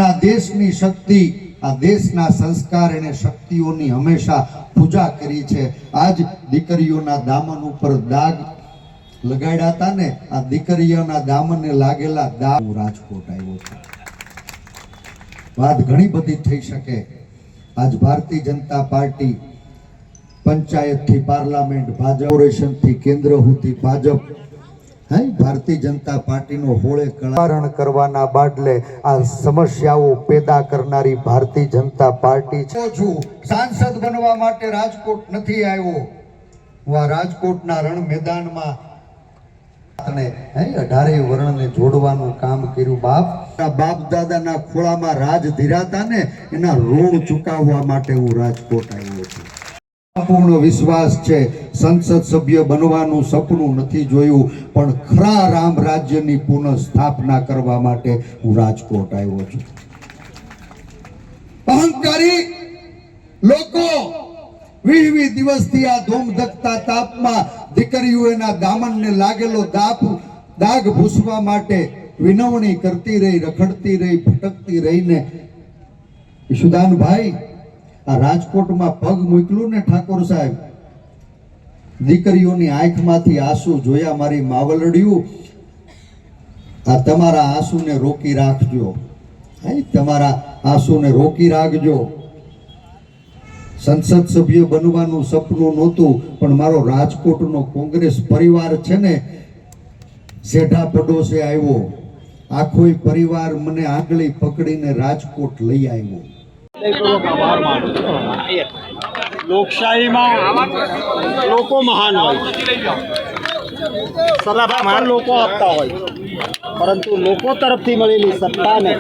પણ આ દેશની શક્તિ, આ દેશના સંસ્કાર અને શક્તિઓની હંમેશા પૂજા કરી છે. આજ દીકરીઓના દામન ઉપર દાગ લગાડ્યા હતા ને, આ દીકરીઓના દામનને લાગેલા દાગ રાજકોટ આવ્યો છે. વાત ઘણી બધી થઈ શકે. આજ ભારતીય જનતા પાર્ટી પંચાયત થી પાર્લામેન્ટ, ભાજપ કોર્પોરેશન થી કેન્દ્ર સુધી ભાજપ, ભારતીય જનતા પાર્ટીનો હોળે કળારણ કરવાના બાદલે આ સમસ્યાઓ પેદા કરનારી ભારતીય જનતા પાર્ટી છે. સાંસદ બનવા માટે રાજકોટ નથી આવ્યો. હું આ રાજકોટના રણ મેદાનમાં 18 વર્ણને જોડવાનું કામ કર્યું. બાપ દાદાના ખોળામાં રાજ ધીરાતા ને એના ઋણ ચૂકવવા માટે હું રાજકોટ આવ્યો છું. પૂર્ણ વિશ્વાસ છે. સંસદ સભ્ય બનવાનું સપનું નથી જોયું, પણ ખરા રામ રાજ્યની પુનઃ સ્થાપના કરવા માટે હું રાજકોટ આવ્યો છું. અહંકારી લોકો 20 દિવસથી આ ધોમધકતા તાપમાં દીકરીઓના દામનને લાગેલો દાગ ભૂસવા માટે વિનવણી કરતી રહી, રખડતી રહી, ભટકતી રહીને ઈશુદાનભાઈ આ રાજકોટમાં પગ મૂક્યું ને ઠાકોર સાહેબ, દીકરીઓની આંખમાંથી આંસુ જોયા. મારી માવલડિયું, આ તમારા આંસુને રોકી રાખજો. તમારા આંસુને રોકી રાખજો. સંસદ સભ્ય બનવાનું સપનું નહોતું, પણ મારો રાજકોટનો કોંગ્રેસ પરિવાર છે ને, સેઢા પડોશે આવ્યો. આખોય પરિવાર મને આંગળી પકડીને રાજકોટ લઈ આવ્યો. લોકશાહીમાં લોકો મહાન હોય, સલાહ પણ લોકો આપતા હોય, પરંતુ લોકો તરફથી મળેલી સત્તાને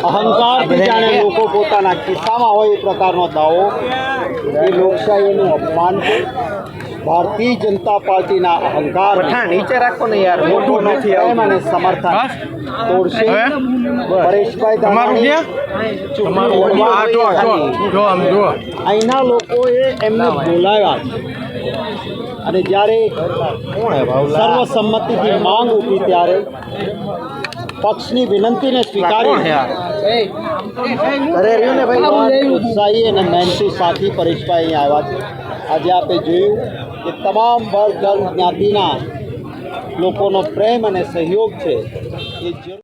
અહંકારથી જાણે લોકો પોતાના ખિસ્સામાં હોય એ પ્રકારનો દાવો એ લોકશાહીનું અપમાન છે. ભારતીય જનતા પાર્ટીના અહંકાર નીચે રાખો ને યાર, મોટું નથી અને સમર્થન તોડશે. પરેશભાઈ અહીંના લોકોએ એમને બોલાવ્યા અને જ્યારે સર્વસંમતિથી માંગ ઉઠી ત્યારે પક્ષની વિનંતીને સ્વીકારી ઉત્સાહી અને મહેનતી સાથી પરેશભાઈ અહીં આવ્યા છે. આજે આપણે જોયું કે તમામ વર્ગ જ્ઞાતિના લોકોનો પ્રેમ અને સહયોગ છે એ જરૂર